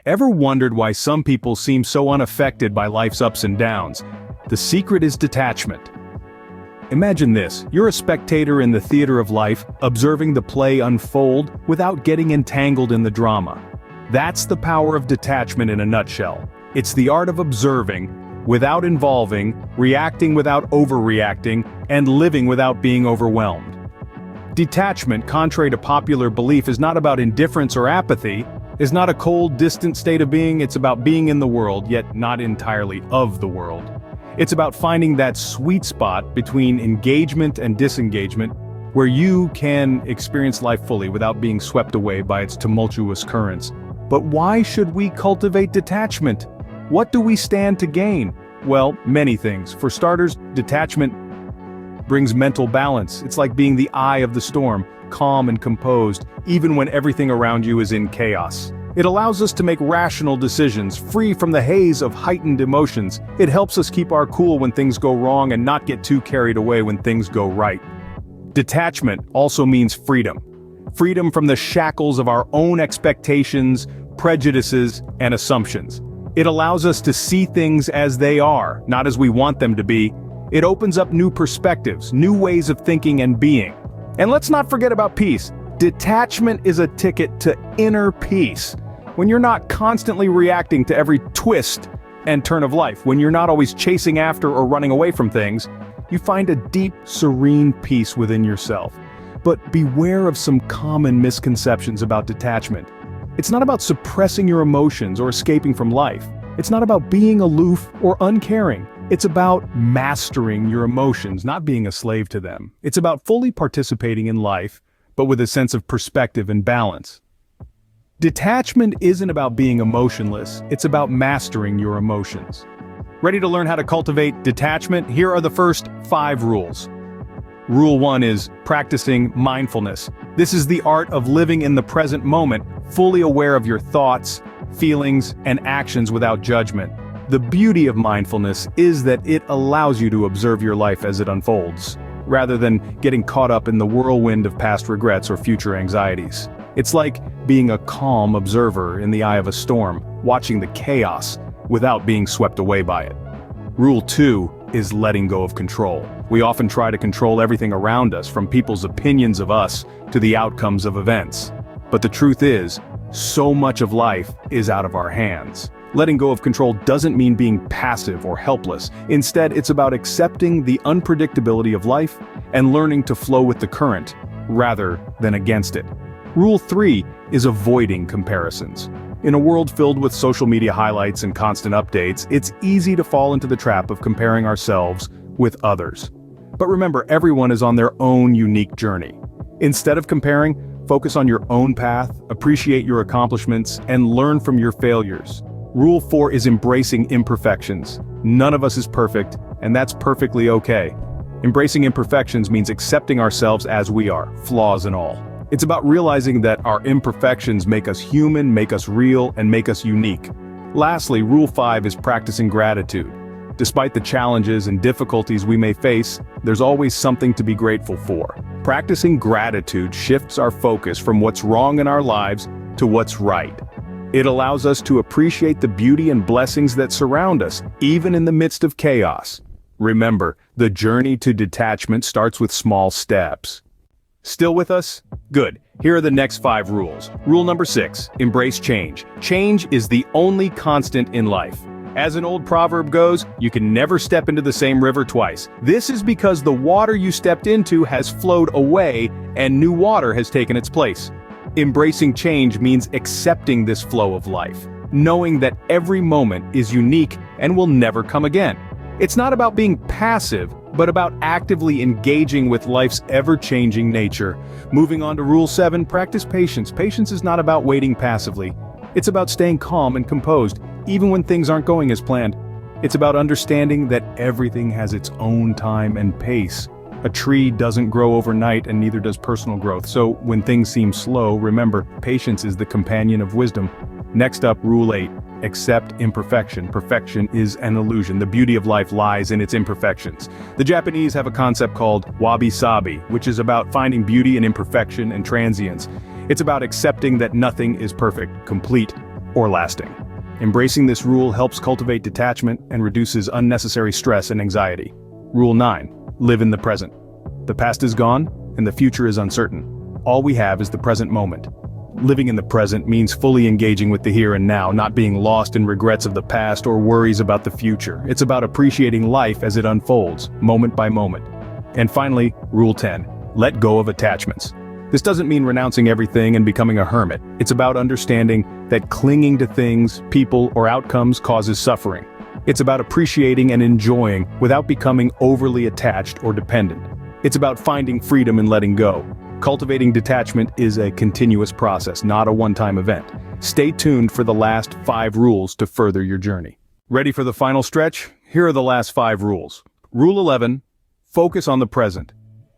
Ever wondered why some people seem so unaffected by life's ups and downs? The secret is detachment. Imagine this, you're a spectator in the theater of life, observing the play unfold without getting entangled in the drama. That's the power of detachment in a nutshell. It's the art of observing, without involving, reacting without overreacting, and living without being overwhelmed. Detachment, contrary to popular belief, is not about indifference or apathy, is not a cold, distant state of being. It's about being in the world, yet not entirely of the world. It's about finding that sweet spot between engagement and disengagement, where you can experience life fully without being swept away by its tumultuous currents. But why should we cultivate detachment? What do we stand to gain? Well, many things. For starters, detachment brings mental balance. It's like being the eye of the storm, calm and composed, even when everything around you is in chaos. It allows us to make rational decisions, free from the haze of heightened emotions. It helps us keep our cool when things go wrong and not get too carried away when things go right. Detachment also means freedom. Freedom from the shackles of our own expectations, prejudices, and assumptions. It allows us to see things as they are, not as we want them to be. It opens up new perspectives, new ways of thinking and being. And let's not forget about peace. Detachment is a ticket to inner peace. When you're not constantly reacting to every twist and turn of life, when you're not always chasing after or running away from things, you find a deep, serene peace within yourself. But beware of some common misconceptions about detachment. It's not about suppressing your emotions or escaping from life. It's not about being aloof or uncaring. It's about mastering your emotions, not being a slave to them. It's about fully participating in life, but with a sense of perspective and balance. Detachment isn't about being emotionless, it's about mastering your emotions. Ready to learn how to cultivate detachment? Here are the first 5 rules. Rule 1 is practicing mindfulness. This is the art of living in the present moment, fully aware of your thoughts, feelings, and actions without judgment. The beauty of mindfulness is that it allows you to observe your life as it unfolds, rather than getting caught up in the whirlwind of past regrets or future anxieties. It's like being a calm observer in the eye of a storm, watching the chaos without being swept away by it. Rule 2 is letting go of control. We often try to control everything around us, from people's opinions of us to the outcomes of events. But the truth is, so much of life is out of our hands. Letting go of control doesn't mean being passive or helpless. Instead, it's about accepting the unpredictability of life and learning to flow with the current, rather than against it. Rule 3 is avoiding comparisons. In a world filled with social media highlights and constant updates, it's easy to fall into the trap of comparing ourselves with others. But remember, everyone is on their own unique journey. Instead of comparing, focus on your own path, appreciate your accomplishments, and learn from your failures. Rule 4 is embracing imperfections. None of us is perfect, and that's perfectly okay. Embracing imperfections means accepting ourselves as we are, flaws and all. It's about realizing that our imperfections make us human, make us real, and make us unique. Lastly, Rule 5 is practicing gratitude. Despite the challenges and difficulties we may face, there's always something to be grateful for. Practicing gratitude shifts our focus from what's wrong in our lives to what's right. It allows us to appreciate the beauty and blessings that surround us, even in the midst of chaos. Remember, the journey to detachment starts with small steps. Still with us? Good. Here are the next 5 rules. Rule number 6, embrace change. Change is the only constant in life. As an old proverb goes, you can never step into the same river twice. This is because the water you stepped into has flowed away and new water has taken its place. Embracing change means accepting this flow of life, knowing that every moment is unique and will never come again. It's not about being passive, but about actively engaging with life's ever-changing nature. Moving on to Rule 7, practice patience. Patience is not about waiting passively. It's about staying calm and composed, even when things aren't going as planned. It's about understanding that everything has its own time and pace. A tree doesn't grow overnight, and neither does personal growth. So when things seem slow, remember, patience is the companion of wisdom. Next up, Rule 8. Accept imperfection. Perfection is an illusion. The beauty of life lies in its imperfections. The Japanese have a concept called wabi-sabi, which is about finding beauty in imperfection and transience. It's about accepting that nothing is perfect, complete, or lasting. Embracing this rule helps cultivate detachment and reduces unnecessary stress and anxiety. Rule 9. Live in the present. The past is gone, and the future is uncertain. All we have is the present moment. Living in the present means fully engaging with the here and now, not being lost in regrets of the past or worries about the future. It's about appreciating life as it unfolds, moment by moment. And finally, Rule 10. Let go of attachments. This doesn't mean renouncing everything and becoming a hermit. It's about understanding that clinging to things, people, or outcomes causes suffering. It's about appreciating and enjoying without becoming overly attached or dependent. It's about finding freedom and letting go. Cultivating detachment is a continuous process, not a one-time event. Stay tuned for the last 5 rules to further your journey. Ready for the final stretch? Here are the last 5 rules. Rule 11. Focus on the present.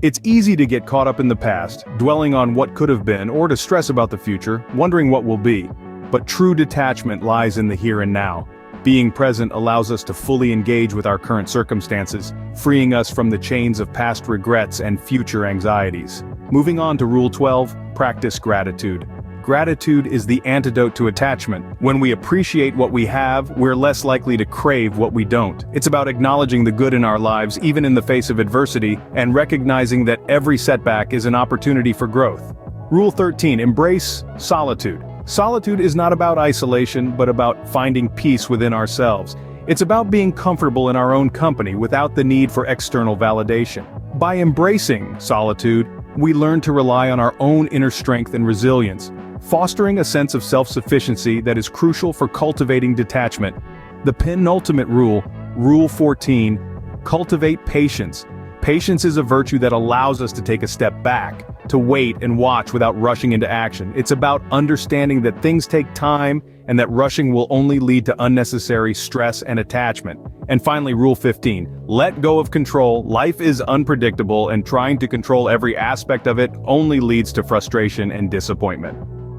It's easy to get caught up in the past, dwelling on what could have been, or to stress about the future, wondering what will be. But true detachment lies in the here and now. Being present allows us to fully engage with our current circumstances, freeing us from the chains of past regrets and future anxieties. Moving on to Rule 12, practice gratitude. Gratitude is the antidote to attachment. When we appreciate what we have, we're less likely to crave what we don't. It's about acknowledging the good in our lives, even in the face of adversity, and recognizing that every setback is an opportunity for growth. Rule 13, embrace solitude. Solitude is not about isolation, but about finding peace within ourselves. It's about being comfortable in our own company without the need for external validation. By embracing solitude, we learn to rely on our own inner strength and resilience, fostering a sense of self-sufficiency that is crucial for cultivating detachment. The penultimate rule, Rule 14, cultivate patience. Patience is a virtue that allows us to take a step back, to wait and watch without rushing into action. It's about understanding that things take time and that rushing will only lead to unnecessary stress and attachment. And finally, Rule 15, let go of control. Life is unpredictable, and trying to control every aspect of it only leads to frustration and disappointment.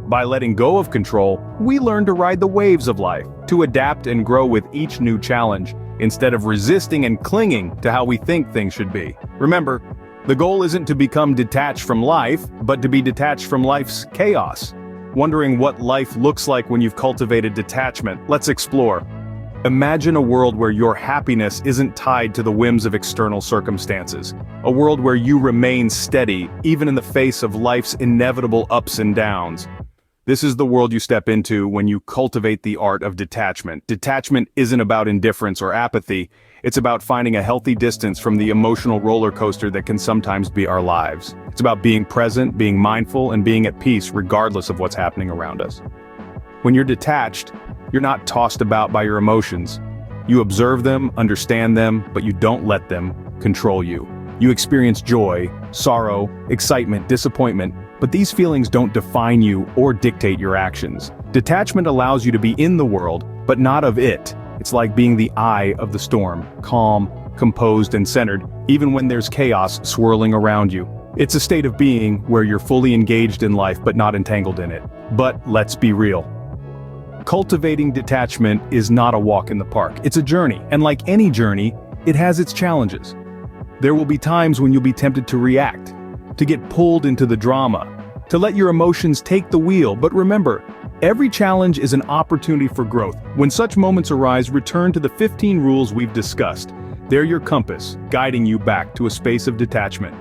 By letting go of control, we learn to ride the waves of life, to adapt and grow with each new challenge, instead of resisting and clinging to how we think things should be. Remember, the goal isn't to become detached from life, but to be detached from life's chaos. Wondering what life looks like when you've cultivated detachment? Let's explore. Imagine a world where your happiness isn't tied to the whims of external circumstances. A world where you remain steady, even in the face of life's inevitable ups and downs. This is the world you step into when you cultivate the art of detachment. Detachment isn't about indifference or apathy. It's about finding a healthy distance from the emotional roller coaster that can sometimes be our lives. It's about being present, being mindful, and being at peace regardless of what's happening around us. When you're detached, you're not tossed about by your emotions. You observe them, understand them, but you don't let them control you. You experience joy, sorrow, excitement, disappointment, but these feelings don't define you or dictate your actions. Detachment allows you to be in the world, but not of it. It's like being the eye of the storm, calm, composed, and centered, even when there's chaos swirling around you. It's a state of being where you're fully engaged in life but not entangled in it. But let's be real. Cultivating detachment is not a walk in the park. It's a journey, and like any journey, it has its challenges. There will be times when you'll be tempted to react, to get pulled into the drama, to let your emotions take the wheel. But remember, every challenge is an opportunity for growth. When such moments arise, return to the 15 rules we've discussed. They're your compass, guiding you back to a space of detachment.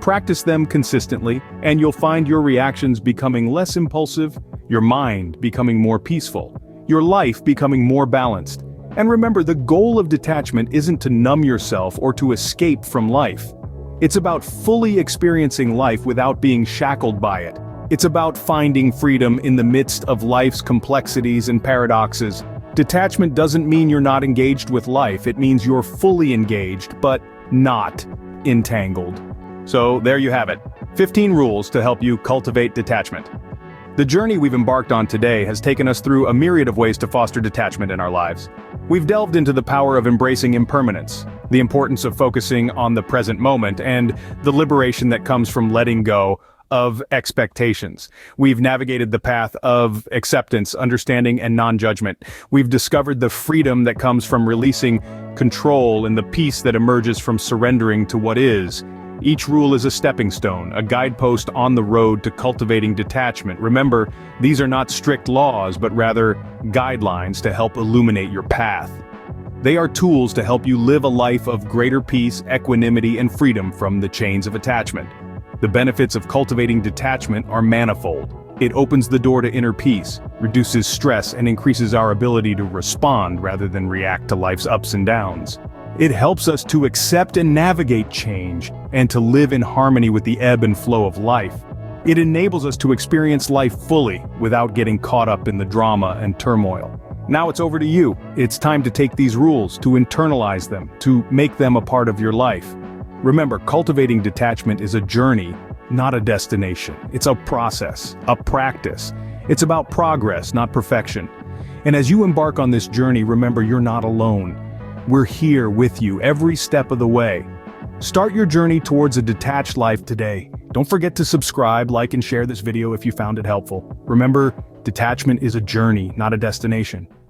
Practice them consistently, and you'll find your reactions becoming less impulsive, your mind becoming more peaceful, your life becoming more balanced. And remember, the goal of detachment isn't to numb yourself or to escape from life. It's about fully experiencing life without being shackled by it. It's about finding freedom in the midst of life's complexities and paradoxes. Detachment doesn't mean you're not engaged with life. It means you're fully engaged, but not entangled. So there you have it. 15 rules to help you cultivate detachment. The journey we've embarked on today has taken us through a myriad of ways to foster detachment in our lives. We've delved into the power of embracing impermanence, the importance of focusing on the present moment, and the liberation that comes from letting go of expectations. We've navigated the path of acceptance, understanding, and non-judgment. We've discovered the freedom that comes from releasing control and the peace that emerges from surrendering to what is. Each rule is a stepping stone, a guidepost on the road to cultivating detachment. Remember, these are not strict laws, but rather guidelines to help illuminate your path. They are tools to help you live a life of greater peace, equanimity, and freedom from the chains of attachment. The benefits of cultivating detachment are manifold. It opens the door to inner peace, reduces stress, and increases our ability to respond rather than react to life's ups and downs. It helps us to accept and navigate change, and to live in harmony with the ebb and flow of life. It enables us to experience life fully, without getting caught up in the drama and turmoil. Now it's over to you. It's time to take these rules, to internalize them, to make them a part of your life. Remember, cultivating detachment is a journey, not a destination. It's a process, a practice. It's about progress, not perfection. And as you embark on this journey, remember, you're not alone. We're here with you every step of the way. Start your journey towards a detached life today. Don't forget to subscribe, like, and share this video if you found it helpful. Remember, detachment is a journey, not a destination.